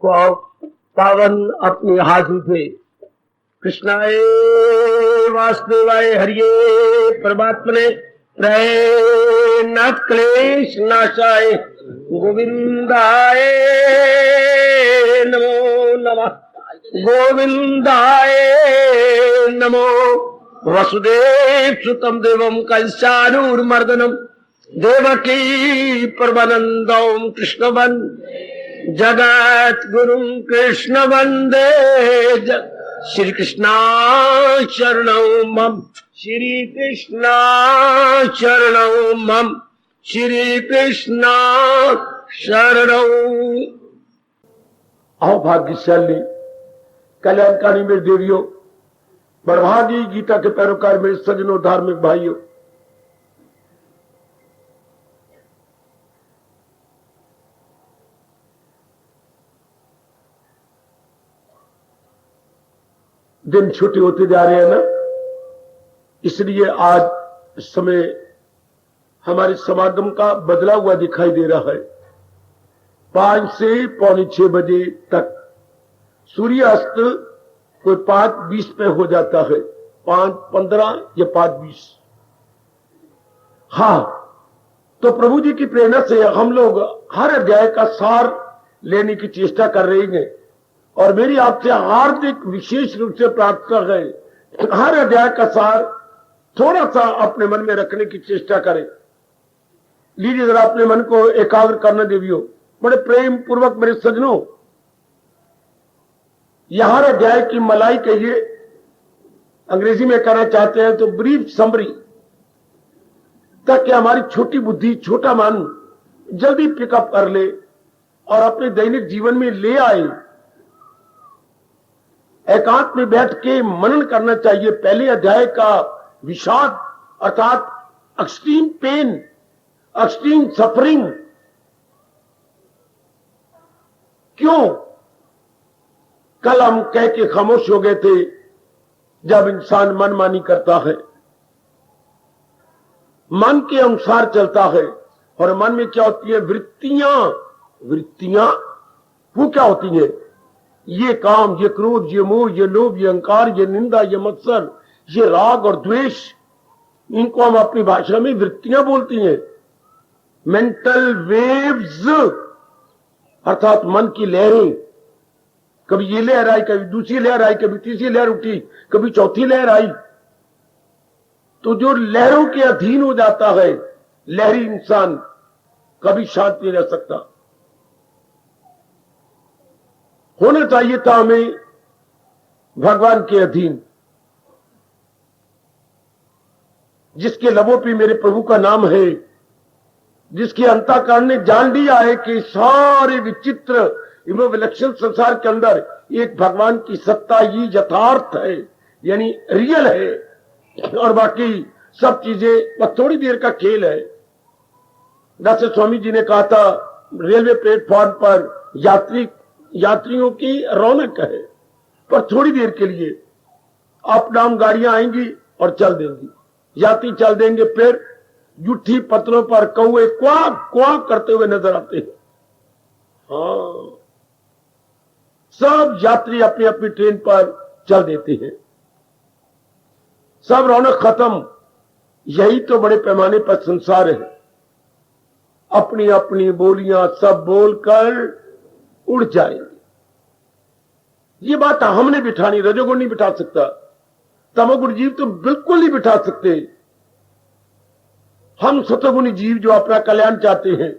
पावन अपने हाथ उठे। कृष्णाय वासुदेवाय हरिये परमात्मने प्रय न क्लेश नाशाय गोविंदाय नमो नमः। गोविंदाय नमो। वसुदेव सुतम देवम कंसानूरमर्दनम देवकी परमानंदम कृष्ण जगत गुरु कृष्ण वंदे श्री कृष्णा शरणौ मम। श्री कृष्णा शरणौ मम। श्री कृष्णा शरणौ। आओ भाग्यशाली कल्याणकारी मेरे देवियों, बड़भागी गीता के पैरोकार मेरे सज्जनों, धार्मिक भाइयों, दिन छोटे होते जा रहे हैं ना, इसलिए आज समय हमारे समागम का बदला हुआ दिखाई दे रहा है। 5 से पौने 6 बजे तक सूर्यास्त कोई 5:20 पे हो जाता है, 5:15 या 5:20। हाँ, तो प्रभु जी की प्रेरणा से हम लोग हर अध्याय का सार लेने की चेष्टा कर रहे हैं और मेरी आपसे हार्दिक विशेष रूप से प्रार्थना है, हर अध्याय का सार थोड़ा सा अपने मन में रखने की चेष्टा करें। लीजिए जरा अपने मन को एकाग्र करना देवियों, बड़े प्रेम पूर्वक मेरे सज्जनों, यहां अध्याय की मलाई कहिए, अंग्रेजी में कहना चाहते हैं तो ब्रीफ समरी, ताकि हमारी छोटी बुद्धि, छोटा मन जल्दी पिकअप कर ले और अपने दैनिक जीवन में ले आए। एकांत में बैठ के मनन करना चाहिए। पहले अध्याय का विषाद अर्थात एक्सट्रीम पेन, एक्सट्रीम सफरिंग, क्यों कल हम कह के खामोश हो गए थे, जब इंसान मनमानी करता है, मन के अनुसार चलता है और मन में क्या होती है, वृत्तियां वो क्या होती है, ये काम, ये क्रोध, ये मोह, ये लोभ, ये अहंकार, ये निंदा, ये मत्सर, ये राग और द्वेष, इनको हम अपनी भाषा में वृत्तियां बोलती हैं। मेंटल वेव्स अर्थात मन की लहरें, कभी ये लहर आई, कभी दूसरी लहर आई, कभी तीसरी लहर उठी, कभी चौथी लहर आई। तो जो लहरों के अधीन हो जाता है लहरी इंसान, कभी शांत नहीं रह सकता। होना चाहिए था हमें भगवान के अधीन, जिसके लबों पे मेरे प्रभु का नाम है, जिसके अंतःकरण ने जान लिया है कि सारे विचित्र एवं विलक्षण संसार के अंदर एक भगवान की सत्ता ही यथार्थ है, यानी रियल है, और बाकी सब चीजें बस थोड़ी देर का खेल है। जैसे स्वामी जी ने कहा था, रेलवे प्लेटफॉर्म पर यात्रियों की रौनक है, पर थोड़ी देर के लिए अप डाउन गाड़ियां आएंगी और चल देंगी, यात्री चल देंगे, फिर जुट्ठी पत्रों पर कौवे क्वाक क्वाक करते हुए नजर आते हैं। हाँ, सब यात्री अपनी अपनी ट्रेन पर चल देते हैं, सब रौनक खत्म। यही तो बड़े पैमाने पर संसार है। अपनी अपनी बोलियां सब बोलकर उड़ जाएंगे। ये बात हमने बिठानी, रजोगुण नहीं बिठा सकता, तमोगुण जीव तो बिल्कुल नहीं बिठा सकते। हम सतोगुणी जीव जो अपना कल्याण चाहते हैं,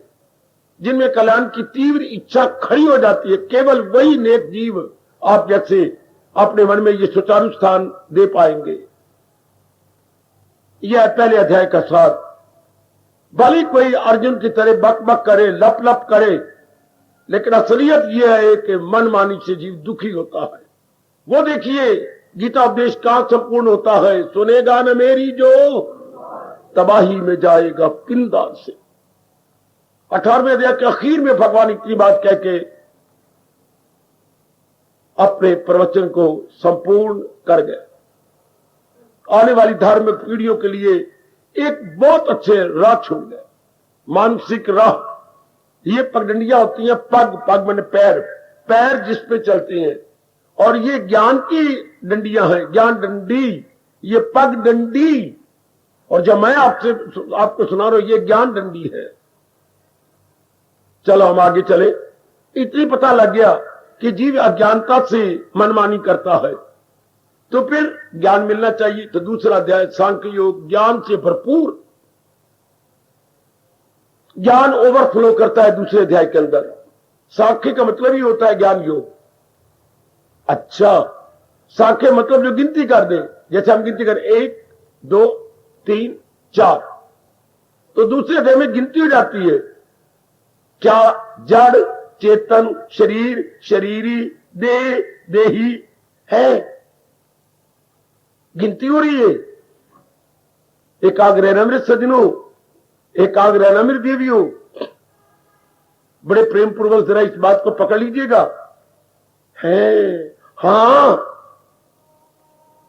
जिनमें कल्याण की तीव्र इच्छा खड़ी हो जाती है, केवल वही नेक जीव आप जैसे अपने मन में ये सुचारू स्थान दे पाएंगे। यह पहले अध्याय का सार। भले कोई अर्जुन की तरह बक बक करे, लप लप करे, लेकिन असलियत यह है कि मनमानी से जीव दुखी होता है। वो देखिए गीता उपदेश कहां संपूर्ण होता है, सुनेगा न मेरी जो तबाही में जाएगा किंदार से। 18वें अध्याय के आखिर में भगवान इतनी बात कह के अपने प्रवचन को संपूर्ण कर गए। आने वाली धार्मिक पीढ़ियों के लिए एक बहुत अच्छे राह छोड़ गए, मानसिक राह। ये पगडंडियां होती हैं, पग, पग मैंने पैर, पैर जिस पे चलते हैं, और ये ज्ञान की डंडियां हैं, ज्ञान डंडी, ये पग डंडी, और जब मैं आपको सुना रहा हूं ये ज्ञान डंडी है। चलो हम आगे चले। इतनी पता लग गया कि जीव अज्ञानता से मनमानी करता है, तो फिर ज्ञान मिलना चाहिए। तो दूसरा अध्याय सांख्य योग, ज्ञान से भरपूर, ज्ञान ओवरफ्लो करता है दूसरे अध्याय के अंदर। सांख्य का मतलब ही होता है ज्ञान योग। अच्छा, सांख्य मतलब जो गिनती कर दे, जैसे हम गिनती करें 1 2 3 4, तो दूसरे अध्याय में गिनती हो जाती है। क्या जड़, चेतन, शरीर, शरीरी, देह, देही है, गिनती हो रही है। एकाग्र अमृत सजनों, एकाग्र अमृत देवियों, बड़े प्रेम पूर्वक जरा इस बात को पकड़ लीजिएगा। है, हां,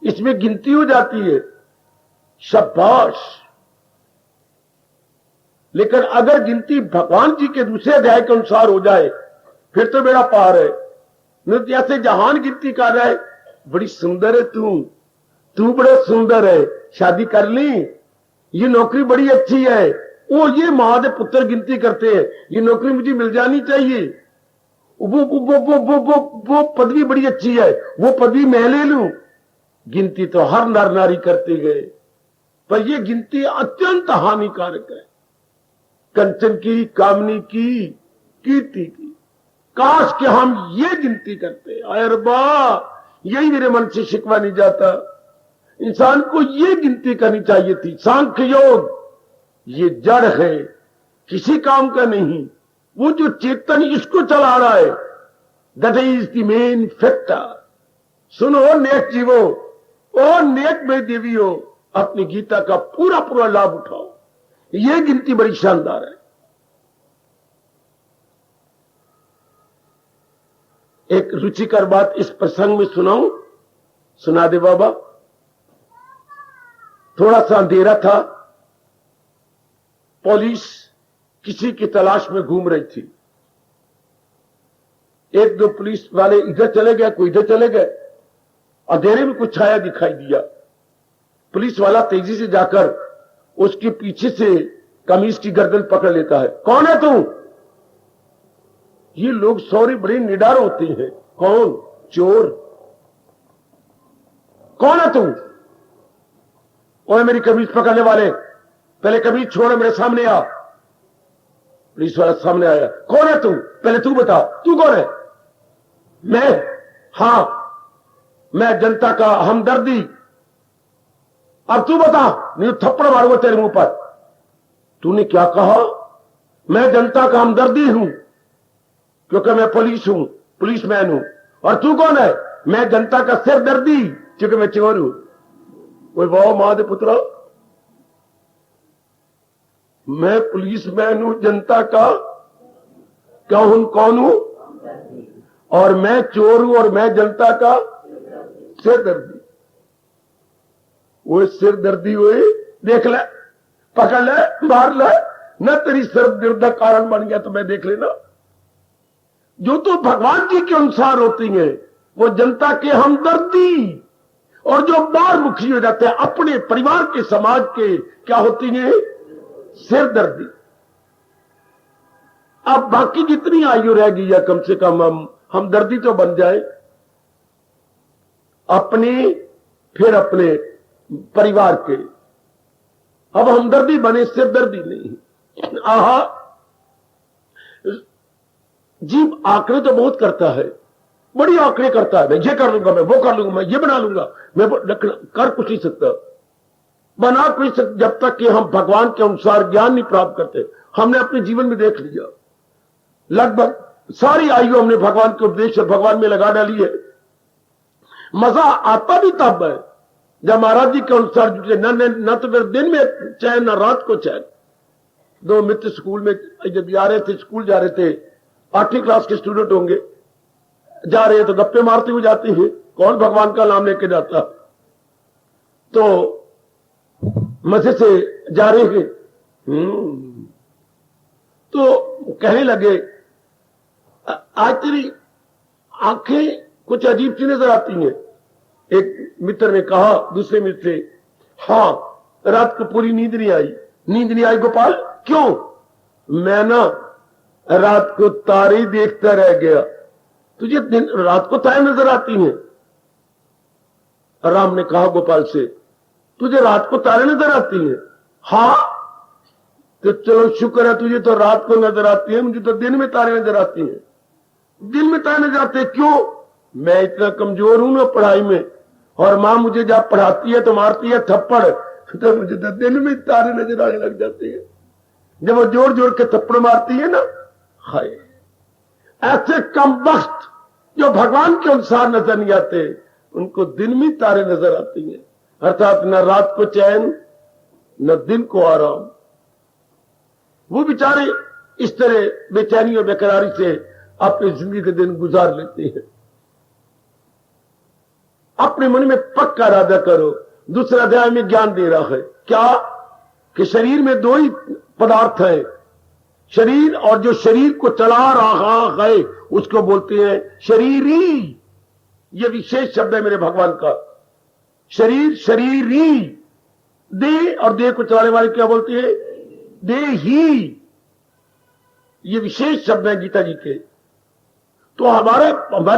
इसमें गिनती हो जाती है, शाबाश। लेकिन अगर गिनती भगवान जी के दूसरे अध्याय के अनुसार हो जाए फिर तो बेड़ा पार है। नहीं जैसे जहान गिनती कर रहा है, बड़ी सुंदर है तू बड़ा सुंदर है, शादी कर ली, ये नौकरी बड़ी अच्छी है, वो ये महादेव पुत्र गिनती करते हैं, ये नौकरी मुझे मिल जानी चाहिए, वो पदवी बड़ी अच्छी है, वो पदवी मैं ले लूं। गिनती तो हर नर नारी करते गए, पर ये गिनती अत्यंत हानिकारक है। कंचन की, कामनी की, कीर्ति की, काश कि हम ये गिनती करते। अरबा, यही मेरे मन से शिकवा नहीं जाता। इंसान को ये गिनती करनी चाहिए थी। सांख्य योग ये जड़ है, किसी काम का नहीं। वो जो चेतन इसको चला रहा है, that is the main factor. सुनो नेक जीवो, ओ नेक में देवी हो, अपनी गीता का पूरा पूरा लाभ उठाओ। ये गिनती बड़ी शानदार है। एक रुचिकर बात इस प्रसंग में सुनाऊं, सुना दे बाबा। थोड़ा सा अंधेरा था, पुलिस किसी की तलाश में घूम रही थी। एक दो पुलिस वाले इधर चले गए, कोई इधर चले गए, अंधेरे में कुछ छाया दिखाई दिया। पुलिस वाला तेजी से जाकर उसके पीछे से कमीज की गर्दन पकड़ लेता है। कौन है तू? ये लोग सॉरी बड़े निडर होते हैं। कौन? चोर। कौन है तू? ओए मेरी कमीज पकड़ने वाले, पहले कमीज छोड़, मेरे सामने आ। पुलिस वाला सामने आया। कौन है तू? पहले तू बता, तू कौन है? मैं? हां, मैं जनता का हमदर्दी। अब तू बता, नहीं थप्पड़ मारूंगा तेरे मुंह पर। तूने क्या कहा? मैं जनता का हमदर्दी हूं क्योंकि मैं पुलिस हूं, पुलिसमैन हूं। और तू कौन है? मैं जनता का सिरदर्दी क्योंकि मैं चोर हूं। वो वाह महादेव पुत्रा, मैं पुलिसमैन हूं, जनता का क्या हूं, कौन हूं? और मैं चोर हूं और मैं जनता का सिरदर्दी। वो सिरदर्दी हुई, देख ले, पकड़ ले, मार ले, न तेरी सिरदर्द का कारण बन गया तो मैं देख लेना। जो तो भगवान जी के अनुसार होती है वो जनता के हमदर्दी, और जो बाहर मुखी हो जाते हैं अपने परिवार के, समाज के, क्या होती है? सिरदर्दी। अब बाकी जितनी आयु रह गई है कम से कम हम हमदर्दी तो बन जाए अपनी, फिर अपने परिवार के। अब हमदर्दी बने, सिरदर्दी नहीं। आहा, जीव आंकड़े तो बहुत करता है, बड़ी आंकड़े करता है। मैं ये कर लूंगा, मैं वो कर लूंगा, मैं ये बना लूंगा, मैं कर कुछ नहीं सकता, बना कुछ सकता जब तक कि हम भगवान के अनुसार ज्ञान नहीं प्राप्त करते। हमने अपने जीवन में देख लिया, लगभग सारी आयु हमने भगवान के उपदेश और भगवान में लगा डाली है। मजा आता भी तब है जब महाराज जी के अनुसार जुटे। न तो फिर दिन में चैन, न रात को चैन। दो मित्र स्कूल में जब जा रहे थे, स्कूल जा रहे थे, 8वीं क्लास के स्टूडेंट होंगे, जा रहे हैं तो गप्पे मारते हुए जाते हैं। कौन भगवान का नाम लेके जाता? तो मजे से जा रहे हैं, तो कहने लगे आज तेरी आंखें कुछ अजीब सी नजर आती हैं। एक मित्र ने कहा दूसरे मित्र से, हाँ रात को पूरी नींद नहीं आई। नींद नहीं आई गोपाल? क्यों? मैं ना रात को तारे देखता रह गया। तुझे रात को तारे नजर आती हैं? राम ने कहा गोपाल से, तुझे रात को तारे नजर आती हैं? हाँ। तो चलो शुक्र है, तुझे तो रात को नजर आती है, मुझे तो दिन में तारे नजर आती हैं। दिन में तारे नजर आते हैं? क्यों? मैं इतना कमजोर हूं ना पढ़ाई में, और मां मुझे जब पढ़ाती है तो मारती है थप्पड़, तो मुझे तो दिन में तारे नजर आने लग जाते हैं। जब वो जोर जोर के थप्पड़ मारती है ना, हाय, ऐसे कमबख्त जो भगवान के अनुसार नजर नहीं आते, उनको दिन में तारे नजर आती हैं। अर्थात न रात को चैन न दिन को आराम। वो बेचारे इस तरह बेचैनी और बेकरारी से अपनी जिंदगी के दिन गुजार लेते हैं। अपने मन में पक्का इरादा करो। दूसरा अध्याय में ज्ञान दे रहा है क्या? कि शरीर में दो ही पदार्थ है, शरीर, और जो शरीर को चला रहा है उसको बोलते हैं शरीरी। यह विशेष शब्द है मेरे भगवान का। शरीर, शरीरी। देह, और देह को चलाने वाले क्या बोलते हैं? देही। ये विशेष शब्द है गीता जी के। तो हमारे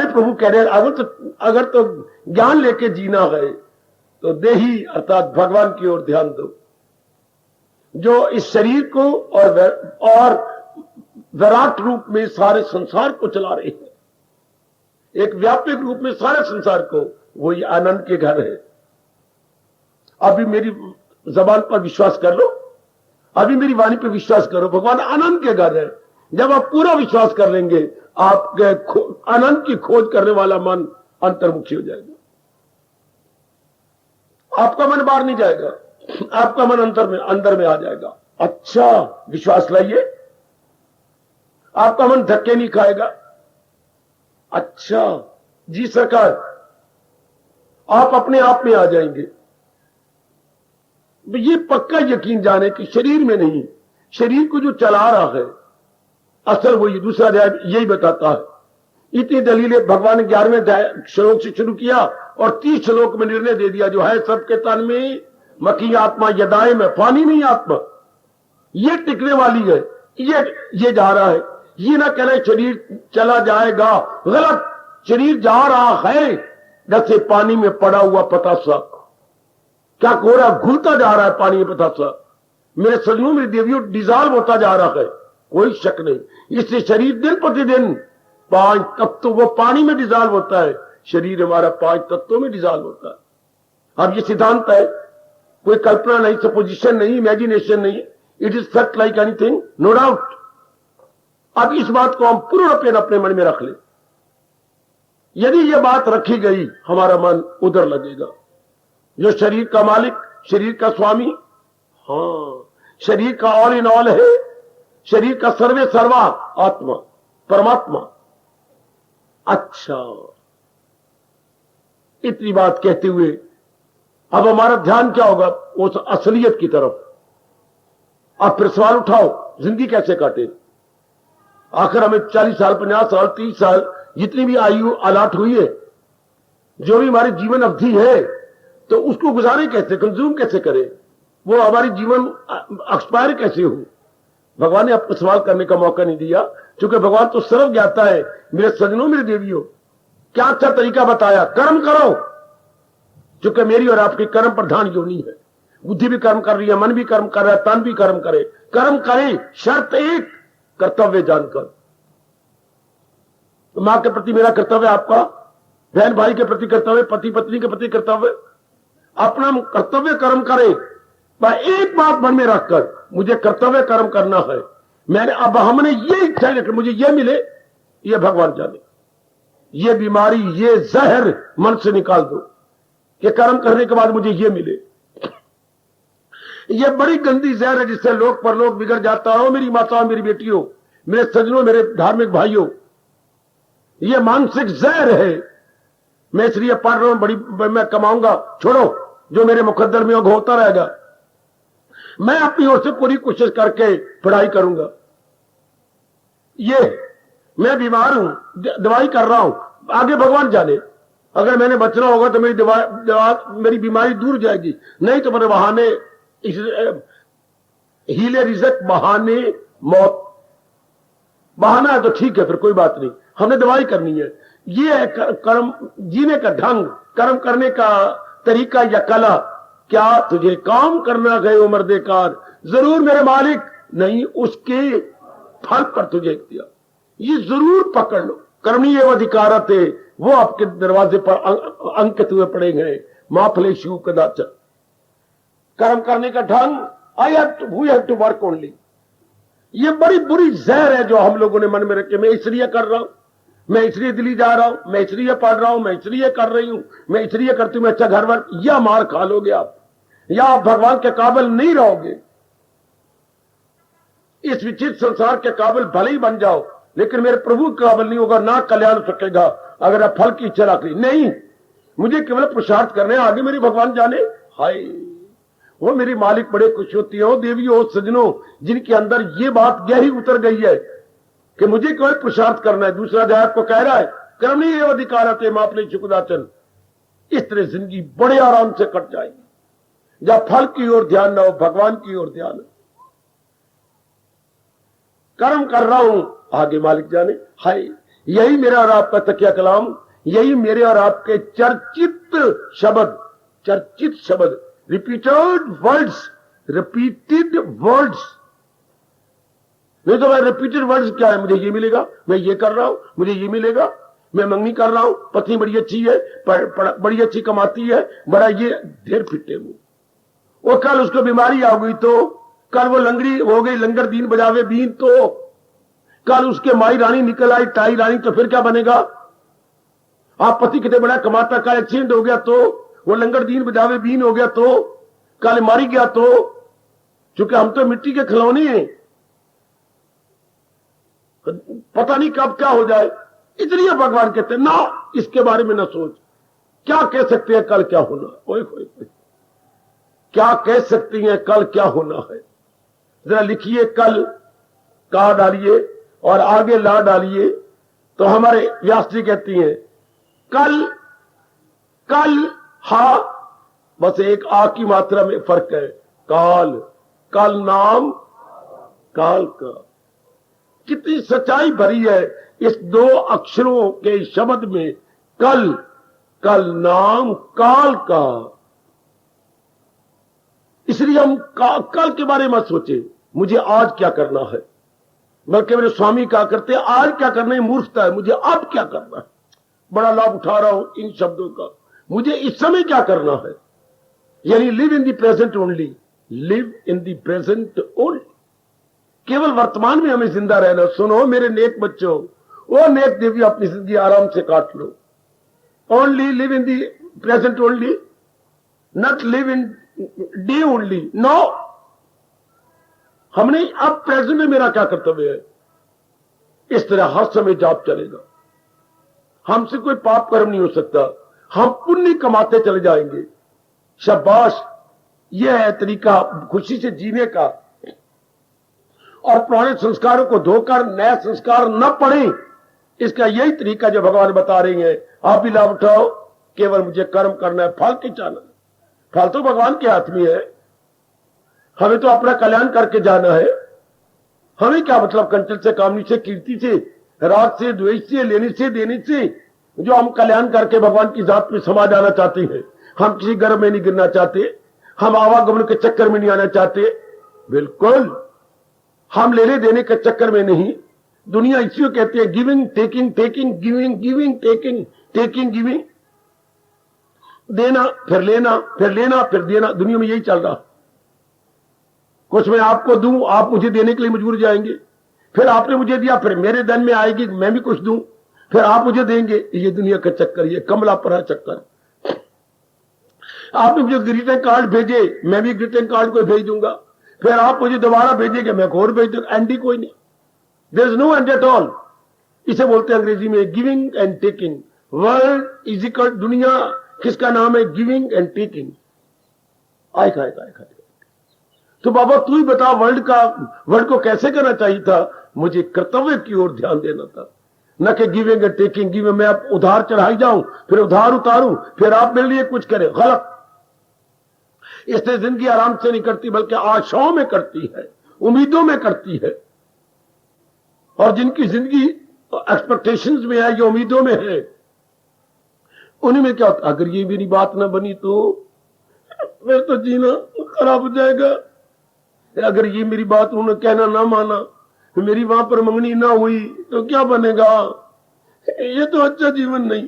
प्रभु कह रहे हैं अगर तो ज्ञान लेके जीना है तो देही अर्थात भगवान की ओर ध्यान दो, जो इस शरीर को और विराट रूप में सारे संसार को चला रहे हैं, एक व्यापक रूप में सारे संसार को। वही आनंद के घर है। अभी मेरी जबान पर विश्वास कर लो, अभी मेरी वाणी पर विश्वास करो, भगवान आनंद के घर है। जब आप पूरा विश्वास कर लेंगे, आपके आनंद की खोज करने वाला मन अंतर्मुखी हो जाएगा। आपका मन बाहर नहीं जाएगा, आपका मन अंदर में आ जाएगा। अच्छा, विश्वास लाइए। आपका मन धक्के नहीं खाएगा। अच्छा जी सरकार, आप अपने आप में आ जाएंगे। ये पक्का यकीन जाने कि शरीर में नहीं, शरीर को जो चला रहा है असल वही। दूसरा अध्याय यही बताता है। इतनी दलीलें भगवान ने 11वें श्लोक से शुरू किया और 30 श्लोक में निर्णय दे दिया, जो है सबके तन में मकी आत्मा यदाए में, पानी नहीं आत्मा, ये टिकने वाली है। ये जा रहा है। ये ना कहना शरीर चला जाएगा, गलत। शरीर जा रहा है जैसे पानी में पड़ा हुआ पतासा। क्या कोरा घुलता जा रहा है पानी में पतासा। मेरे सजनों, मेरी देवियों, डिजॉल्व होता जा रहा है, कोई शक नहीं। इससे शरीर दिन प्रतिदिन 5 तत्व, वो पानी में डिजॉल्व होता है, शरीर हमारा 5 तत्वों में डिजॉल्व होता है। अब ये सिद्धांत है, कोई कल्पना नहीं, सपोजिशन नहीं, इमेजिनेशन नहीं। It is fact like anything, no doubt. अब इस बात को हम पूर्ण रूपेण अपने मन में रख ले। यदि यह बात रखी गई, हमारा मन उधर लगेगा। जो शरीर का मालिक, शरीर का स्वामी, हाँ, शरीर का ऑल इन ऑल है, शरीर का सर्वे सर्वा आत्मा, परमात्मा। अच्छा, इतनी बात कहते हुए अब हमारा ध्यान क्या होगा? उस असलियत की तरफ। अब फिर सवाल उठाओ, जिंदगी कैसे काटे? आखिर हमें 40 साल, 50 साल, 30 साल, जितनी भी आयु अलाट हुई है, जो भी हमारी जीवन अवधि है, तो उसको गुजारे कैसे, कंज्यूम कैसे करें? वो हमारी जीवन एक्सपायर कैसे हो? भगवान ने आपको सवाल करने का मौका नहीं दिया, क्योंकि भगवान तो सर्व ज्ञाता है। मेरे सजनों, मेरी देवियों, क्या अच्छा तरीका बताया, कर्म करो। क्योंकि मेरी और आपकी कर्म प्रधान योनि है। बुद्धि भी कर्म कर रही है, मन भी कर्म कर रहा है, तन भी कर्म करे। कर्म करे, शर्त एक, कर्तव्य जानकर। मां के प्रति मेरा कर्तव्य, आपका बहन भाई के प्रति कर्तव्य, पति पत्नी के प्रति कर्तव्य। अपना कर्तव्य कर्म करे, एक बात मन में रखकर, मुझे कर्तव्य कर्म करना है। मैंने अब हमने ये इच्छा रखी, मुझे ये मिले, ये भगवान जाने। ये बीमारी, ये जहर मन से निकाल दो कि कर्म करने के बाद मुझे ये मिले। ये बड़ी गंदी जहर है जिससे लोक परलोक बिगड़ जाता हो। मेरी माताओं, मेरी बेटियों, मेरे सजनों, मेरे धार्मिक भाइयों, ये मानसिक जहर है। मैं इसलिए पढ़ रहा हूं, बड़ी मैं कमाऊंगा, छोड़ो, जो मेरे मुकद्दर में होता रहेगा। मैं अपनी ओर से पूरी कोशिश करके पढ़ाई करूंगा। ये मैं बीमार हूं, दवाई कर रहा हूं, आगे भगवान जाने। अगर मैंने बचना होगा तो मेरी बीमारी दूर जाएगी, नहीं तो मेरे बहाने हीले रिजक, बहाने मौत। बहाना है तो ठीक है, फिर कोई बात नहीं, हमने दवाई करनी है। ये है कर्म जीने का ढंग, कर्म करने का तरीका या कला। क्या तुझे काम करना गए उम्र देकार, जरूर मेरे मालिक नहीं उसके फल पर तुझे दिया, ये जरूर पकड़ लो। कर्मणीय अधिकार थे वो आपके दरवाजे पर अंकित हुए पड़े हैं। माफले शिव कदाचन, कर्म करने का ढंग, we have to work only. ये बड़ी बुरी जहर है जो हम लोगों ने मन में रखे। मैं इसलिए कर रहा हूं, मैं इसलिए दिल्ली जा रहा हूं, मैं इसलिए पढ़ रहा हूं, मैं इसलिए कर रही हूं, मैं इसलिए करती हूं, मैं अच्छा घर वर, या मार खा लोगे आप, या आप भगवान के काबिल नहीं रहोगे। इस विचित्र संसार के काबिल भले ही बन जाओ, लेकिन मेरे प्रभु के काबिल नहीं होगा, ना कल्याण हो सकेगा अगर आप फल की इच्छा रख ली। नहीं, मुझे केवल पुरुषार्थ करने, आगे मेरी भगवान जाने। हाय, वो मेरी मालिक बड़े खुश होती हो, देवी हो, सजनों, जिनके अंदर ये बात गहरी उतर गई है कि मुझे केवल पुरुषार्थ करना है। दूसरा अध्याय को कह रहा है कर्मणीय अधिकार थे मापले चुकदाचन। इस तरह जिंदगी बड़े आराम से कट जाएगी जब फल की ओर ध्यान ना हो, भगवान की ओर ध्यान है। कर्म कर रहा हूं, आगे मालिक जाने। हाय, यही मेरा और आपका तकिया कलाम, यही मेरे और आपके चर्चित शब्द, चर्चित शब्द, रिपीटेड वर्ड्स, रिपीटेड वर्ड्स। नहीं तो मैं रिपीटेड वर्ड्स क्या है, मुझे ये मिलेगा, मैं ये कर रहा हूं, मुझे ये मिलेगा, मैं मंगनी कर रहा हूं, पत्नी बड़ी अच्छी है, बड़ी अच्छी कमाती है, बड़ा ये ढेर फिटे हूं। वो कल उसको बीमारी आ गई तो, कल वो लंगड़ी हो गई, लंगर दीन बजावे बीन तो, कल उसके माई रानी निकल आई, टाई रानी, तो फिर क्या बनेगा। आप पति कितने बड़ा कमाता, कल एक्सीडेंट हो गया तो, वो लंगर दीन बजावे बीन हो गया तो, कल मारी गया तो, चूंकि हम तो मिट्टी के खिलौने हैं, पता नहीं कब क्या हो जाए। इसलिए भगवान कहते हैं ना, इसके बारे में ना सोच। क्या कह सकते हैं कल क्या होना, ओए क्या कह सकती हैं कल क्या होना है। जरा लिखिए, कल का डालिए और आगे ला डालिए, तो हमारे व्यास जी कहती हैं कल, कल हा, बस एक आ की मात्रा में फर्क है। काल, कल नाम काल का। कितनी सच्चाई भरी है इस दो अक्षरों के शब्द में, कल, कल नाम काल का। इसलिए हम कल के बारे में सोचे, मुझे आज क्या करना है, बल्कि मेरे स्वामी क्या करते हैं, आज क्या करना है मूर्खता है, मुझे अब क्या करना है। बड़ा लाभ उठा रहा हूं इन शब्दों का, मुझे इस समय क्या करना है। यानी live in the present only, live in the present only. केवल वर्तमान में हमें जिंदा रहना। सुनो मेरे नेक बच्चों, वो नेक देवी, अपनी जिंदगी आराम से काट लो। Only live in the present only, not live in day only. No, हमने अब प्रेजेंट में मेरा क्या कर्तव्य है, इस तरह हर समय जाप चलेगा। हमसे कोई पाप कर्म नहीं हो सकता, हम पुण्य कमाते चले जाएंगे। शाबाश, यह है तरीका खुशी से जीने का। और पुराने संस्कारों को धोकर नया संस्कार न पढ़े, इसका यही तरीका जो भगवान बता रही है। आप भी लाभ उठाओ, केवल मुझे कर्म करना है, फल की चाहना है। फल तो भगवान के हाथ में है, हमें तो अपना कल्याण करके जाना है। हमें क्या मतलब कंचन से, कामनी से, कीर्ति से, राग से, द्वेष से, लेने से, देने से, जो हम कल्याण करके भगवान की जात में समा जाना चाहते हैं। हम किसी गर्भ में नहीं गिरना चाहते, हम आवागमन के चक्कर में नहीं आना चाहते। बिल्कुल, हम लेने देने के चक्कर में नहीं। दुनिया इसी कहती है giving taking, taking giving, giving taking, taking giving, देना फिर लेना, फिर लेना फिर देना। दुनिया में यही चल रहा। कुछ मैं आपको दूं, आप मुझे देने के लिए मजबूर जाएंगे, फिर आपने मुझे दिया, फिर मेरे धन में आएगी, मैं भी कुछ दूं, फिर आप मुझे देंगे। ये दुनिया का चक्कर, ये कमलापरा चक्कर। आपने मुझे ग्रीटिंग कार्ड भेजे, मैं भी ग्रीटिंग कार्ड को भेज दूंगा, फिर आप मुझे दोबारा भेजेंगे, मैं और भेज दूंगा। एंड ही कोई नहीं, there is no end at all. इसे बोलते हैं अंग्रेजी में giving and taking. World is equal, दुनिया किसका नाम है, गिविंग एंड टेकिंग। आए खाए खाए खाए। तो बाबा तू ही बता, वर्ल्ड को कैसे करना चाहिए था। मुझे कर्तव्य की ओर ध्यान देना था, न कि गिविंग एंड टेकिंग। गिविंग मैं अब उधार चढ़ाई जाऊं, फिर उधार उतारूं, फिर आप मेरे लिए कुछ करें, गलत। इससे जिंदगी आराम से नहीं करती, बल्कि आशाओं में करती है, उम्मीदों में करती है। और जिनकी जिंदगी एक्सपेक्टेशंस में है, ये उम्मीदों में है, उन्हीं में क्या होता, अगर ये मेरी बात ना बनी तो फिर तो जीना खराब हो जाएगा। अगर ये मेरी बात उन्होंने कहना ना माना, मेरी वहां पर मंगनी ना हुई तो क्या बनेगा, ये तो अच्छा जीवन नहीं।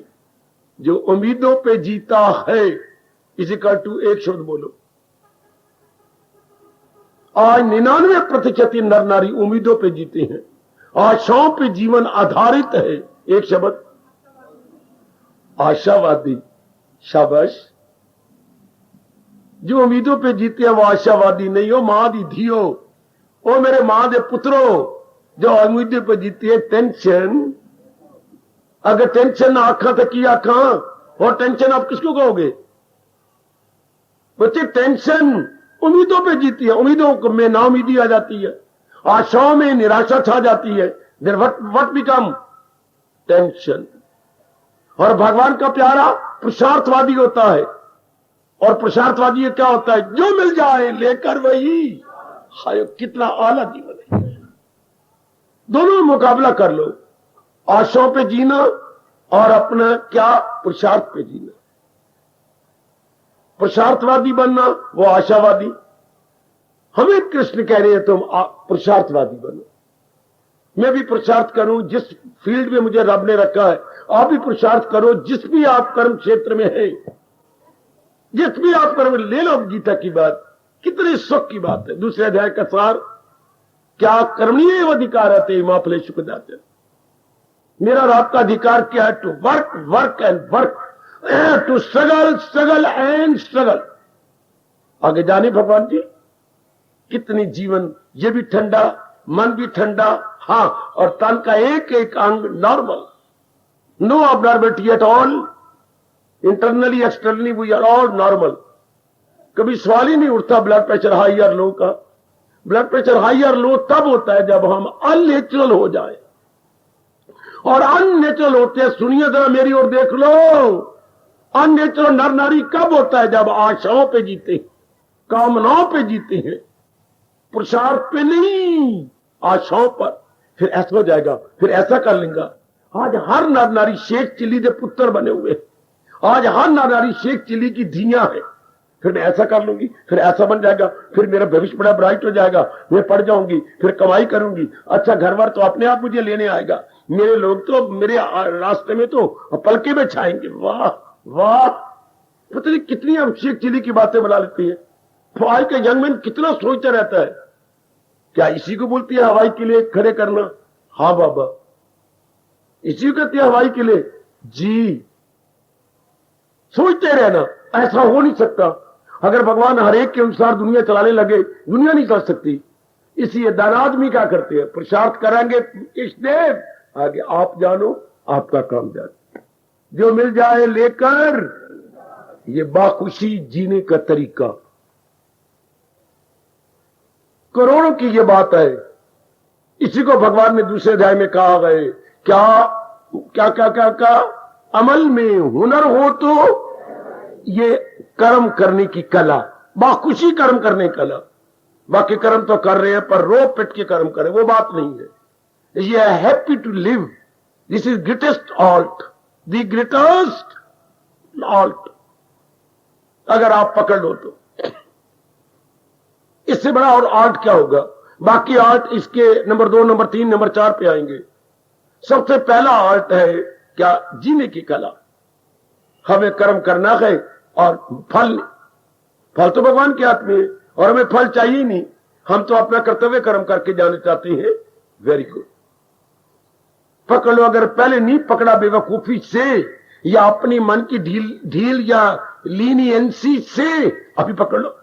जो उम्मीदों पे जीता है, इजिकल टू एक शब्द बोलो। आज 99% नर नारी उम्मीदों पे जीते हैं, आशाओं पे जीवन आधारित है। एक शब्द आशावादी। शाबाश। जो उम्मीदों पे जीते हैं वो आशावादी नहीं हो, मां दी धियो, ओ मेरे मां दे पुत्रो, जो उम्मीदों पे जीती है टेंशन। अगर टेंशन ना आखा तो की आखा, और टेंशन आप किसको कहोगे बच्चे? टेंशन उम्मीदों पे जीती है, उम्मीदों में नाउमीदी आ जाती है, आशाओं में निराशा छा जाती है। Then what become tension. और भगवान का प्यारा पुरुषार्थवादी होता है, और पुरुषार्थवादी क्या होता है? जो मिल जाए लेकर वही। हाय कितना आला जीवन है। दोनों मुकाबला कर लो, आशाओं पे जीना और अपना क्या पुरुषार्थ पे जीना। पुरुषार्थवादी बनना, वो आशावादी। हमें कृष्ण कह रहे हैं तुम पुरुषार्थवादी बनो। मैं भी पुरुषार्थ करूं जिस फील्ड में मुझे रब ने रखा है, आप भी पुरुषार्थ करो जिस भी आप कर्म क्षेत्र में है, जिस भी आप कर्म। ले लो गीता की बात, कितनी सुख की बात है। दूसरे अध्याय का सार, क्या कर्मणीय अधिकार है मां फले सुख जाते। मेरा और आपका अधिकार क्या है? To work, work and work, to struggle, struggle and struggle. आगे जाने भगवान जी कितनी जीवन, ये भी ठंडा, मन भी ठंडा, हाँ, और तन का एक एक अंग normal, no abnormality at all, internally externally we are all normal. कभी सवाल ही नहीं उठता ब्लड प्रेशर हाई और लो का। ब्लड प्रेशर हाई और लो तब होता है जब हम अननेचुरल हो जाए, और अननेचुरल होते हैं। सुनिए जरा, मेरी ओर देख लो, अननेचुरल नर नारी कब होता है? जब आशाओं पे जीते हैं, कामनाओं पे जीते हैं, पुरुषार्थ पे नहीं, आशाओं पर। फिर ऐसा हो जाएगा, फिर ऐसा कर लेंगे। आज हर नर नारी शेख चिल्ली के पुत्र बने हुए, आज हर नर नारी शेख चिल्ली की धियां है। फिर मैं ऐसा कर लूंगी, फिर ऐसा बन जाएगा, फिर मेरा भविष्य बड़ा ब्राइट हो जाएगा, मैं पढ़ जाऊंगी, फिर कमाई करूंगी, अच्छा घरवार तो अपने आप मुझे लेने आएगा, मेरे लोग तो मेरे रास्ते में तो पलके में छाएंगे। वाह वाह, पता नहीं कितनी हम शेख चिल्ली की बातें बना लेती है। तो आज का यंग मैन कितना सोचता रहता है, क्या इसी को बोलती है हवाई के लिए खड़े करना? हाँ बाबा, इसी को कहती है हवाई के लिए जी। सोचते रहना, ऐसा हो नहीं सकता। अगर भगवान हर एक के अनुसार दुनिया चलाने लगे, दुनिया नहीं चल सकती। इसलिए दान आदमी क्या करते हैं? पुरुषार्थ करेंगे इष्टदेव, आगे आप जानो, आपका काम जानो, जो मिल जाए लेकर। ये बाखुशी जीने का तरीका, करोड़ों की ये बात है। इसी को भगवान ने दूसरे अध्याय में कहा गए, क्या क्या क्या क्या क्या अमल में हुनर हो तो ये कर्म करने की कला, बाखुशी कर्म करने की कला। बाकी कर्म तो कर रहे हैं, पर रो पिट के कर्म करें, वो बात नहीं है। ये happy to live, this is greatest art, the greatest art. अगर आप पकड़ लो तो इससे बड़ा और आर्ट क्या होगा? बाकी आर्ट इसके नंबर 2, नंबर 3, नंबर 4 पे आएंगे। सबसे पहला आर्ट है क्या? जीने की कला। हमें कर्म करना है और फल तो भगवान के हाथ में है, और हमें फल चाहिए नहीं। हम तो अपना कर्तव्य कर्म करके जाना चाहते हैं। वेरी गुड, पकड़ लो। अगर पहले नहीं पकड़ा बेवकूफी से, या अपनी मन की ढील या लीनियंसी से, अभी पकड़ लो।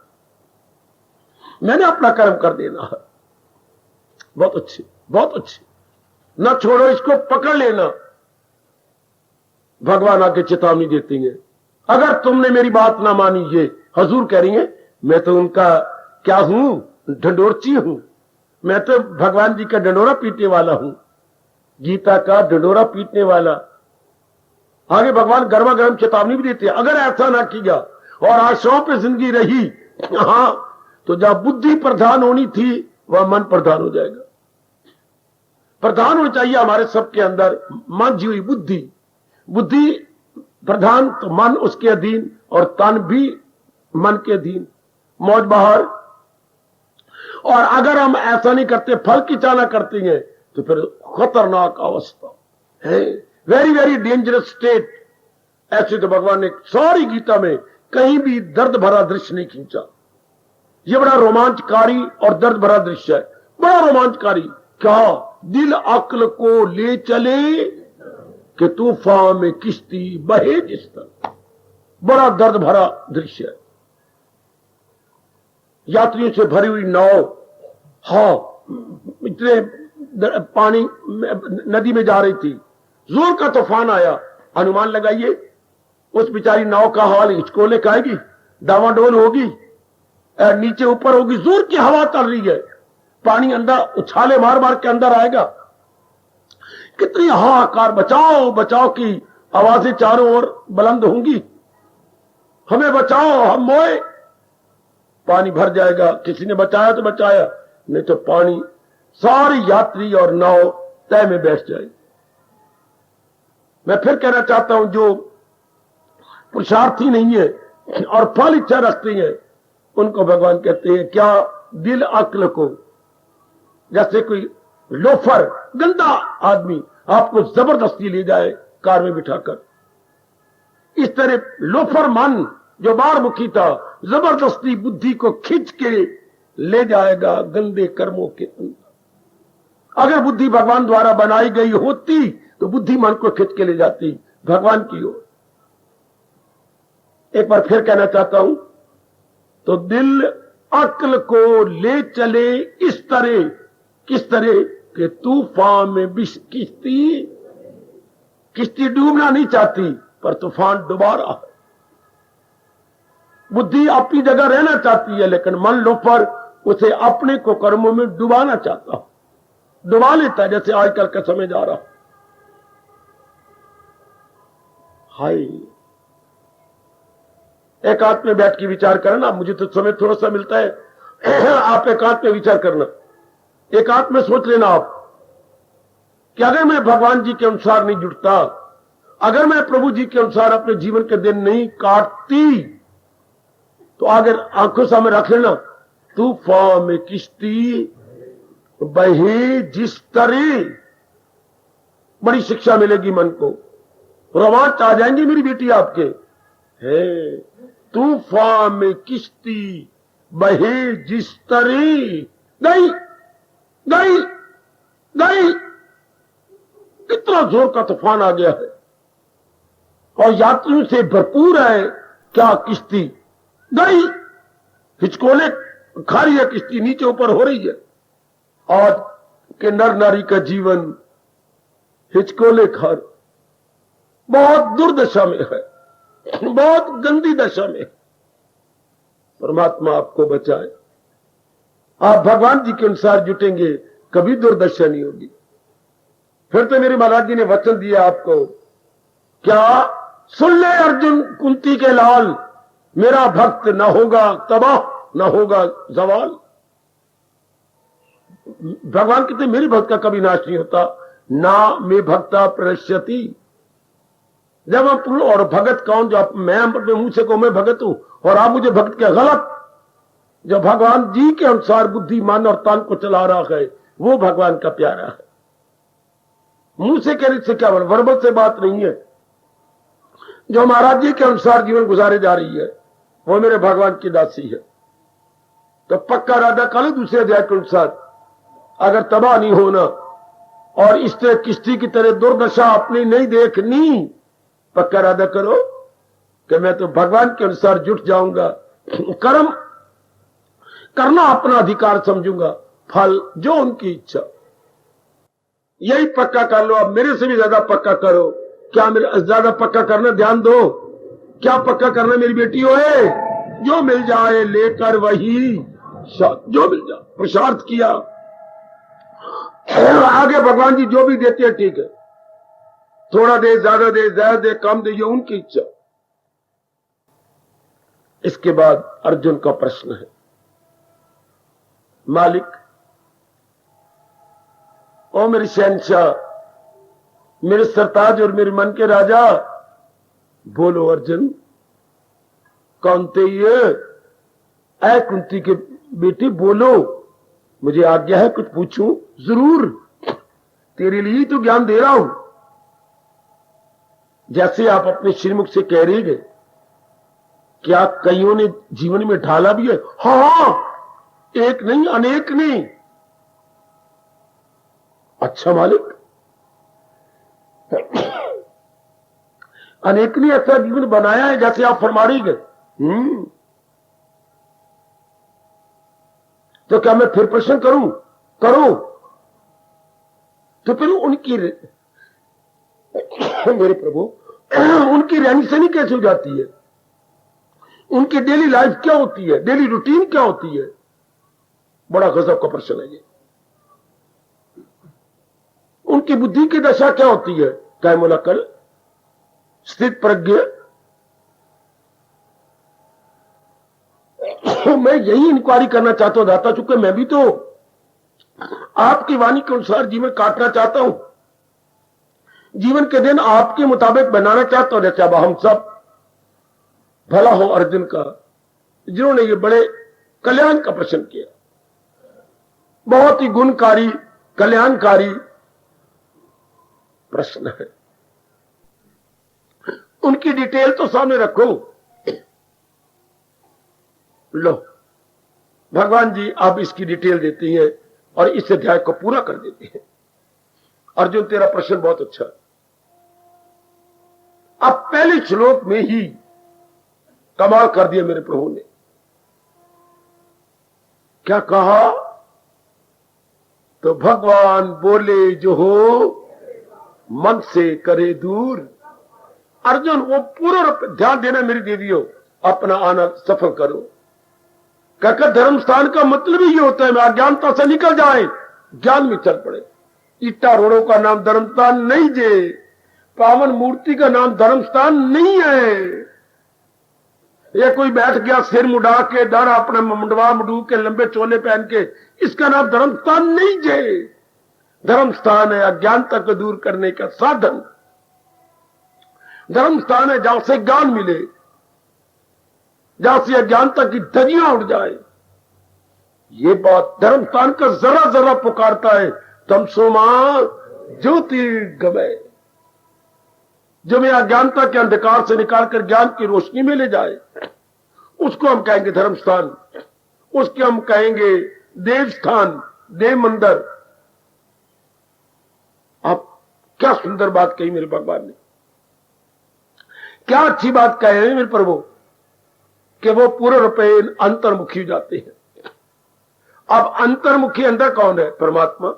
मैंने अपना कर्म कर देना है, बहुत अच्छे, बहुत अच्छे, न छोड़ो इसको, पकड़ लेना। भगवान आके चेतावनी देती है, अगर तुमने मेरी बात ना मानी, ये हजूर कह रही है, मैं तो उनका क्या हूं? ढंडोरची हूं। मैं तो भगवान जी का डंडोरा पीटने वाला हूं। गीता का ढिंढोरा पीटने वाला। आगे भगवान गर्मा गर्म चेतावनी भी देते हैं, अगर ऐसा ना किया और आशाओं पे जिंदगी रही, हाँ, तो जहां बुद्धि प्रधान होनी थी वह मन प्रधान हो जाएगा। प्रधान होनी चाहिए हमारे सबके अंदर मंझी हुई बुद्धि। बुद्धि प्रधान तो मन उसके अधीन और तन भी मन के अधीन, मौज बहार। और अगर हम ऐसा नहीं करते, फल की चाहना करते हैं, तो फिर खतरनाक अवस्था है, वेरी वेरी डेंजरस स्टेट। ऐसे तो भगवान ने सारी गीता में कहीं भी दर्द भरा दृश्य नहीं खींचा। यह बड़ा रोमांचकारी और दर्द भरा दृश्य है, बड़ा रोमांचकारी। क्या दिल अक्ल को ले चले कि तूफान में किश्ती बहे जिस तरह, बड़ा दर्द भरा दृश्य है। यात्रियों से भरी हुई नाव, हाँ, इतने पानी नदी में जा रही थी, जोर का तूफान आया। अनुमान लगाइए उस बेचारी नाव का हाल, हिचकोले खाएगी, डावाडोल होगी, नीचे ऊपर होगी, जोर की हवा चल रही है, पानी अंदर उछाले मार मार के अंदर आएगा। कितनी हाहाकार, बचाओ बचाओ की आवाजें चारों ओर बुलंद होंगी, हमें बचाओ, हम मोए। पानी भर जाएगा, किसी ने बचाया तो बचाया, नहीं तो पानी सारी यात्री और नाव तय में बैठ जाएगी। मैं फिर कहना चाहता हूं, जो पुरुषार्थी नहीं है और फल इच्छा रखते हैं, उनको भगवान कहते हैं क्या दिल अक्ल को, जैसे कोई लोफर गंदा आदमी आपको जबरदस्ती ले जाए कार में बिठाकर, इस तरह लोफर मन जो बारमुखी था जबरदस्ती बुद्धि को खींच के ले जाएगा गंदे कर्मों के अंदर। अगर बुद्धि भगवान द्वारा बनाई गई होती तो बुद्धि मन को खींच के ले जाती भगवान की ओर। एक बार फिर कहना चाहता हूं, तो दिल अक्ल को ले चले इस तरह, किस तरह कि तूफान में विष किश्ती डूबना नहीं चाहती पर तूफान डुबा रहा है। बुद्धि अपनी जगह रहना चाहती है, लेकिन मन लोफर उसे अपने को कर्मों में डुबाना चाहता, डुबा लेता है, जैसे आजकल का समय जा रहा। हाय, एकांत में बैठ के विचार करना, मुझे तो समय थोड़ा सा मिलता है, आप एकांत में विचार करना, एकांत में सोच लेना आप कि अगर मैं भगवान जी के अनुसार नहीं जुड़ता, अगर मैं प्रभु जी के अनुसार अपने जीवन के दिन नहीं काटती, तो अगर आंखों सामने रख लेना, तूफान में किश्ती बहे जिस तरह, बड़ी शिक्षा मिलेगी मन को, रोमांच आ जाएंगे मेरी बेटी आपके। है तूफान में किश्ती बहे जिस तरह, गई गई गई, कितना जोर का तूफान आ गया है और यात्रियों से भरपूर है। क्या किश्ती गई, हिचकोले खा रही है किश्ती, नीचे ऊपर हो रही है। आज के नर नारी का जीवन हिचकोले खा, बहुत दुर्दशा में है, बहुत गंदी दशा में। परमात्मा आपको बचाए। आप भगवान जी के अनुसार जुटेंगे, कभी दुर्दशा नहीं होगी। फिर तो मेरे महाराज जी ने वचन दिया आपको, क्या सुन ले अर्जुन कुंती के लाल, मेरा भक्त न होगा तबाह न होगा जवाल। भगवान कहते मेरे भक्त का कभी नाश नहीं होता, ना में भक्ता प्रणश्यति। जब हम और भगत कौन, जो मैं अपने मुंह से कहूं मैं भगत हूं और आप मुझे भक्त क्या, गलत। जो भगवान जी के अनुसार बुद्धि मन और तन को चला रहा है वो भगवान का प्यारा है। मुंह से कहने से क्या, वर्बल से बात नहीं है। जो महाराज जी के अनुसार जीवन गुजारे जा रही है वो मेरे भगवान की दासी है। तो पक्का इरादा कर लो दूसरे अध्याय के अनुसार, अगर तबाह नहीं होना और इस तरह किश्ती की तरह दुर्दशा अपनी नहीं देखनी, पक्का इरादा करो कि मैं तो भगवान के अनुसार जुट जाऊंगा, कर्म करना अपना अधिकार समझूंगा, फल जो उनकी इच्छा। यही पक्का कर लो। अब मेरे से भी ज्यादा पक्का करो। क्या मेरे ज्यादा पक्का करना, ध्यान दो, क्या पक्का करना मेरी बेटी होए, जो मिल जाए लेकर वही, जो मिल जाए। पुरुषार्थ किया, आगे भगवान जी जो भी देते हैं ठीक है, थोड़ा दे, ज्यादा दे, कम दे, ये उनकी इच्छा। इसके बाद अर्जुन का प्रश्न है, मालिक, ओ मेरे शहंशाह, मेरे सरताज और मेरे मन के राजा, बोलो अर्जुन, कौन थे ये? ऐ कुंती के बेटी, बोलो, मुझे आज्ञा है कुछ पूछूं? जरूर, तेरे लिए ही तो ज्ञान दे रहा हूं। जैसे आप अपने श्रीमुख से कह रही गए, क्या कईयों ने जीवन में ढाला भी है? हाँ, एक नहीं, अनेक नहीं। अच्छा मालिक, अनेक ने ऐसा जीवन बनाया है जैसे आप फरमा रही गए। तो क्या मैं फिर प्रश्न करूं? करो। तो फिर उनकी मेरे प्रभु, उनकी रहनी सहनी कैसे हो जाती है? उनकी डेली लाइफ क्या होती है? डेली रूटीन क्या होती है? बड़ा गजब का प्रश्न है ये। उनकी बुद्धि की दशा क्या होती है? क्या मुलाकल, स्थित प्रज्ञ? मैं यही इंक्वायरी करना चाहता हूं दाता, चूंकि मैं भी तो आपकी वाणी के अनुसार जीवन काटना चाहता हूं, जीवन के दिन आपके मुताबिक बनाना चाहता हूं। जैसे अब हम सब, भला हो अर्जुन का, जिन्होंने ये बड़े कल्याण का प्रश्न किया, बहुत ही गुणकारी, कल्याणकारी प्रश्न है। उनकी डिटेल तो सामने रखो। लो, भगवान जी आप इसकी डिटेल देती हैं और इस अध्याय को पूरा कर देते हैं। अर्जुन, तेरा प्रश्न बहुत अच्छा। अब पहले श्लोक में ही कमाल कर दिया मेरे प्रभु ने। क्या कहा? तो भगवान बोले, जो हो मन से करे दूर। अर्जुन, वो पूरा ध्यान देना मेरी देवियों, अपना आना सफल करो। कहकर धर्म स्थान का मतलब ही ये होता है, मैं अज्ञानता से निकल जाए, ज्ञान में चल पड़े। ईटा रोड़ों का नाम धर्म स्थान नहीं जे, पावन मूर्ति का नाम धर्म स्थान नहीं है। ये कोई बैठ गया सिर मुड़ा के, डर अपने मुंडवा मुडू के, लंबे चोले पहन के, इसका नाम धर्म स्थान नहीं जे। धर्म स्थान है अज्ञानता को दूर करने का साधन। धर्म स्थान है जहां से ज्ञान मिले, जहां से अज्ञानता की धजियां उड़ जाए। ये बात धर्म स्थान का जरा जरा पुकारता है, तमसोमा ज्योतिर्गमय, जो मैं अज्ञानता के अंधकार से निकालकर ज्ञान की रोशनी में ले जाए, उसको हम कहेंगे धर्म स्थान। उसके हम कहेंगे देव स्थान, देव मंदिर। आप क्या सुंदर बात कही मेरे भगवान ने, क्या अच्छी बात कही है मेरे प्रभु, कि वो पूरे रुपए अंतर्मुखी हो जाते हैं। अब अंतर्मुखी अंदर कौन है? परमात्मा।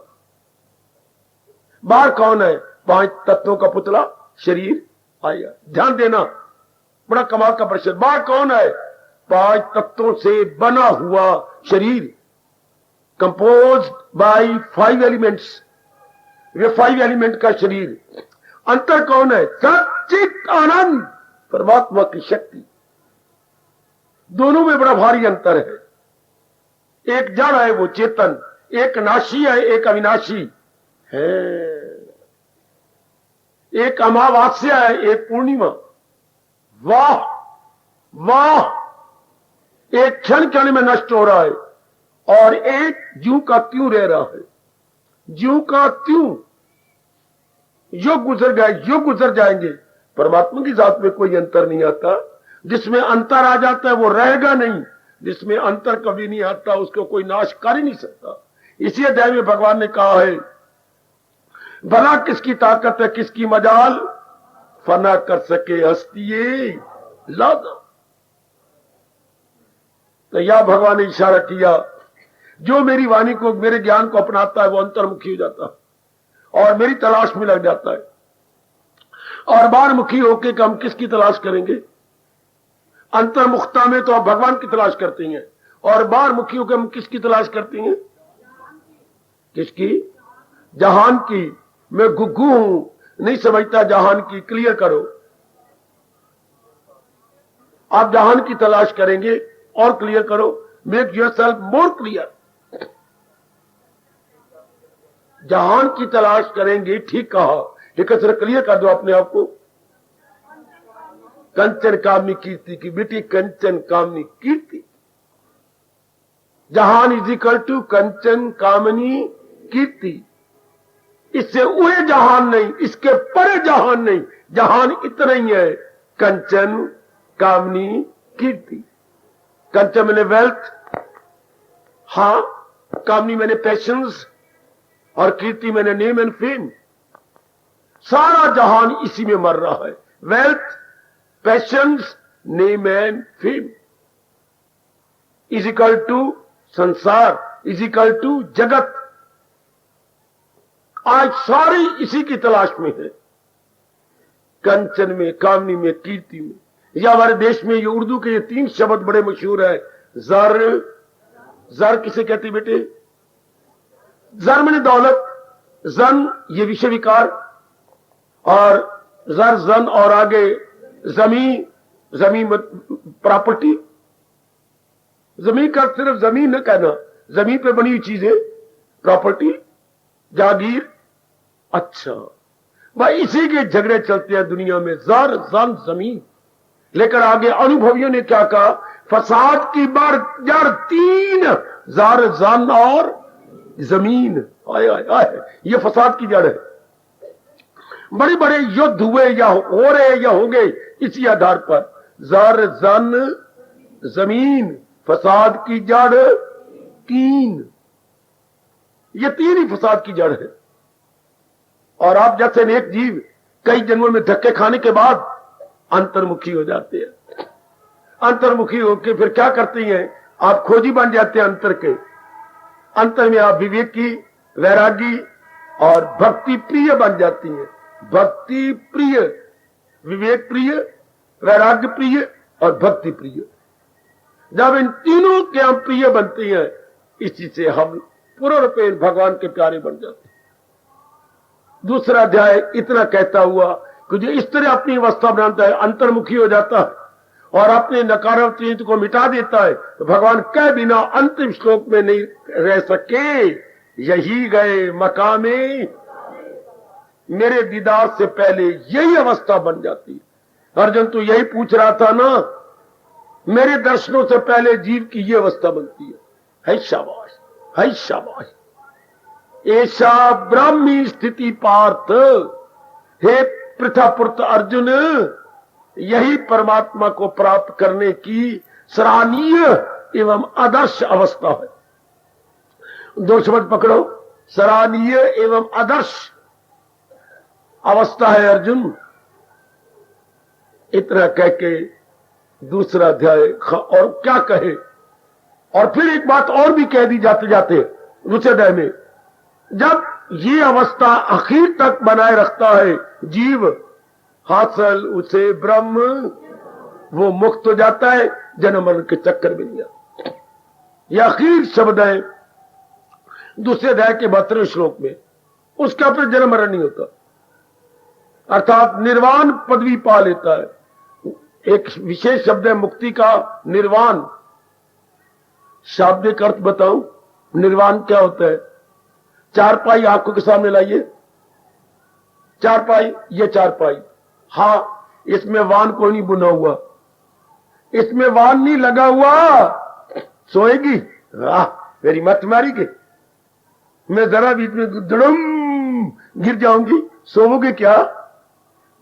बाहर कौन है? 5 तत्वों का पुतला शरीर आया। ध्यान देना, बड़ा कमाल का प्रश्न। बाहर कौन है? 5 तत्वों से बना हुआ शरीर, कंपोज्ड बाय 5 एलिमेंट्स। ये 5 एलिमेंट का शरीर। अंतर कौन है? सच्चित आनंद, परमात्मा की शक्ति। दोनों में बड़ा भारी अंतर है। एक जड़ है वो चेतन, एक नाशी है, एक अविनाशी है। एक अमावास्या है, एक पूर्णिमा। वाह वाह, एक क्षण क्षण में नष्ट हो रहा है और एक ज्यों का त्यों रह रहा है। ज्यों का त्यों, युग गुजर गए, युग गुजर जाएंगे। परमात्मा की जात में कोई अंतर नहीं आता। जिसमें अंतर आ जाता है वो रहेगा नहीं, जिसमें अंतर कभी नहीं आता उसको कोई नाश कर ही नहीं सकता। इसी अध्याय में भगवान ने कहा है, भला किसकी ताकत है, किसकी मजाल, फना कर सके हस्तिये लादा। तो यह भगवान ने इशारा किया, जो मेरी वाणी को, मेरे ज्ञान को अपनाता है वो अंतर्मुखी हो जाता है और मेरी तलाश में लग जाता है। और बाहरमुखी होकर हम किसकी तलाश करेंगे? अंतर्मुखता में तो आप भगवान की तलाश करती हैं और बाहरमुखी होकर हम किसकी तलाश करती हैं? किसकी? जहान की, मैं गुग्गू हूं, नहीं समझता जहान की, क्लियर करो। आप जहान की तलाश करेंगे और क्लियर करो, मेक योरसेल्फ मोर क्लियर। जहान की तलाश करेंगे, ठीक कहा, लेकिन जरा क्लियर कर दो अपने आप को। कंचन कामनी कीर्ति की बेटी, कंचन कामनी कीर्ति। जहान इज इक्वल टू कंचन कामनी कीर्ति। इससे उहे जहान नहीं, इसके परे जहान नहीं, जहान इतना ही है, कंचन कामनी कीर्ति। कंचन मैंने वेल्थ, हां, कामनी मैंने पैशंस, और कीर्ति मैंने नेम एंड फेम। सारा जहान इसी में मर रहा है, wealth, passions, name and fame is equal to sansar, is equal to jagat. आज सारी इसी की तलाश में है, कंचन में, कामनी में, कीर्ति में। या हमारे देश में ये उर्दू के ये 3 शब्द बड़े मशहूर है। जर, जर किसे कहते बेटे? जर मैंने दौलत, जन ये विषय विकार, और जर जन और आगे जमी, जमी प्रॉपर्टी। जमीन का सिर्फ जमीन न कहना, जमीन पे बनी हुई चीजें, प्रॉपर्टी, जागीर। अच्छा भाई, इसी के झगड़े चलते हैं दुनिया में, जर जन जमीन। लेकर आगे अनुभवियों ने क्या कहा? फसाद की बार जार 3, जार जन और जमीन। आए आए आए, ये फसाद की जड़ है। बड़े बड़े युद्ध हुए या हो रहे या होंगे इसी आधार पर, जार जन जमीन, फसाद की जड़ 3। ये 3 ही फसाद की जड़ है। और आप जैसे नेक जीव कई जन्मों में धक्के खाने के बाद अंतर्मुखी हो जाते हैं। अंतर्मुखी होकर फिर क्या करती हैं? आप खोजी बन जाते हैं अंतर के। अंतर में आप विवेकी, वैरागी और भक्ति प्रिय बन जाती हैं। भक्ति प्रिय, विवेक प्रिय, वैराग्य प्रिय और भक्ति प्रिय। जब इन तीनों के हम प्रिय बनते हैं, इसी से हम पूर्ण रूपेण भगवान के प्यारे बन जाते हैं। दूसरा अध्याय इतना कहता हुआ कि जो इस तरह अपनी अवस्था बनाता है, अंतर्मुखी हो जाता है और अपने नकारात्मक को मिटा देता है, तो भगवान कह बिना अंतिम श्लोक में नहीं रह सके, यही गए मकामे, मेरे दीदार से पहले यही अवस्था बन जाती है। अर्जुन तो यही पूछ रहा था ना, मेरे दर्शनों से पहले जीव की ये अवस्था बनती है शाबाश, है शाबाश। ऐसा ब्राह्मी स्थिति पार्थ, हे पृथापुत्र अर्जुन, यही परमात्मा को प्राप्त करने की सराहनीय एवं आदर्श अवस्था है। 2 शब्द पकड़ो, सराहनीय एवं आदर्श अवस्था है अर्जुन। इतना कह के दूसरा अध्याय और क्या कहे। और फिर एक बात और भी कह दी जाते जाते दूसरे अध्याय में, जब ये अवस्था आखिर तक बनाए रखता है जीव, हासिल उसे ब्रह्म, वो मुक्त हो जाता है, जन्म मरण के चक्कर में नहीं आता। ये आखिर शब्द है दूसरे अध्याय के 72वें श्लोक में। उसका फिर जन्म मरण नहीं होता, अर्थात निर्वाण पदवी पा लेता है। एक विशेष शब्द है मुक्ति का, निर्वाण। शाब्दिक अर्थ बताऊं, निर्वाण क्या होता है? चारपाई आंखों के सामने लाइए, चारपाई, ये चारपाई, हां, इसमें वान कोई नहीं बुना हुआ, इसमें वान नहीं लगा हुआ। सोएगी? मेरी मत मारेगी, मैं जरा बीच में धड़म गिर जाऊंगी, सोओगे क्या?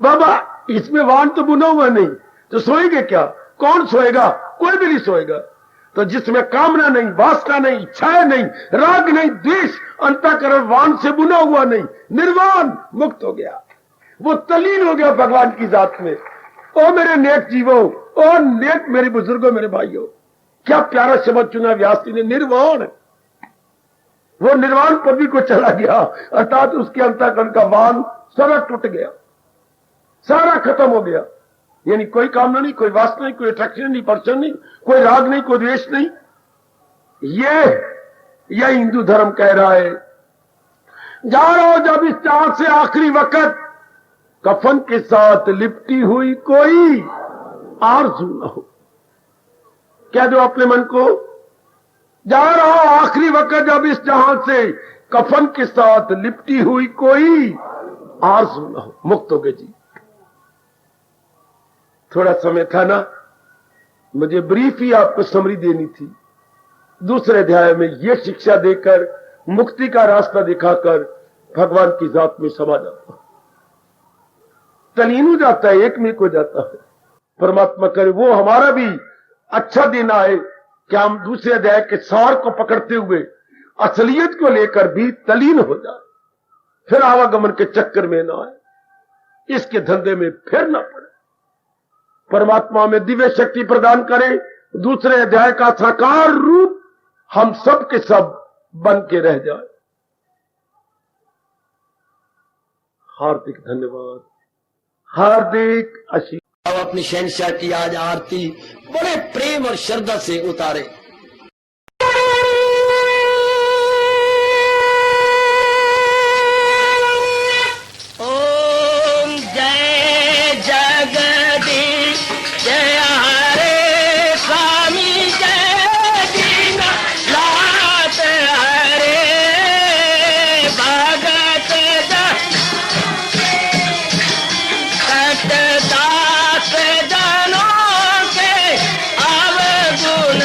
बाबा, इसमें वान तो बुना हुआ नहीं, तो सोएंगे क्या? कौन सोएगा? कोई भी नहीं सोएगा। तो जिसमें कामना नहीं, वासना नहीं, इच्छाएं नहीं, राग नहीं, द्वेष, अंतःकरण वान से बुना हुआ नहीं, निर्वाण, मुक्त हो गया, वो तलीन हो गया भगवान की जात में। ओ मेरे नेक जीवों, ओ नेक मेरे बुजुर्गों, मेरे भाइयों, क्या प्यारा शब्द चुना व्यास जी ने, निर्वाण। वो निर्वाण पदवी को चला गया, अर्थात उसके अंतःकरण का वान सारा टूट गया, सारा खत्म हो गया। यानी कोई कामना नहीं, कोई वासना नहीं, कोई अट्रैक्शन नहीं, पर्सन नहीं, कोई राग नहीं, कोई द्वेष नहीं। यह हिंदू धर्म कह रहा है, जा रहा हो जब इस चांद से आखिरी वक्त, कफन के साथ लिपटी हुई कोई आरज़ू न हो। कह दो अपने मन को, जा रहा हो आखिरी वक्त जब इस जहां से, कफन के साथ लिपटी हुई कोई आरज़ू न हो। मुक्त हो गए जी। थोड़ा समय था ना, मुझे ब्रीफ ही आपको समरी देनी थी। दूसरे अध्याय में यह शिक्षा देकर, मुक्ति का रास्ता दिखाकर भगवान की जात में समा जाता है, तलीन हो जाता है, एक में हो जाता है। परमात्मा करे वो हमारा भी अच्छा दिन आए कि हम दूसरे अध्याय के सार को पकड़ते हुए असलियत को लेकर भी तलीन हो जाए, फिर आवागमन के चक्कर में ना आए, इसके धंधे में फिर ना पड़े। परमात्मा में दिव्य शक्ति प्रदान करे, दूसरे अध्याय का साकार रूप हम सब के सब बन के रह जाए। हार्दिक धन्यवाद, हार्दिक आशीर्वाद। अब अपनी शहंशाह की आज आरती बड़े प्रेम और श्रद्धा से उतारे। ओम जय जगदीश जय हरे स्वामी जय दीना लात हरे भगत दास जनों के अवगुण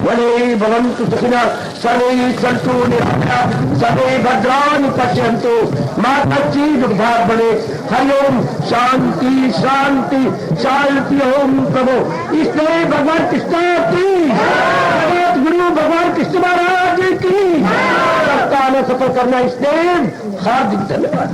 वने भवन्तु सुखिनः सर्वे सन्तु निरामयाः सर्वे भद्राणि पश्यन्तु मा कश्चित् दुर्भाग् भवेत्। हरि ओम शांति शांति शांति। ओम प्रभु इसलिए भगवान कृष्ण की जगत गुरु भगवान कृष्ण महाराज की सत्ता में सफल करना इसलिए हार्दिक धन्यवाद।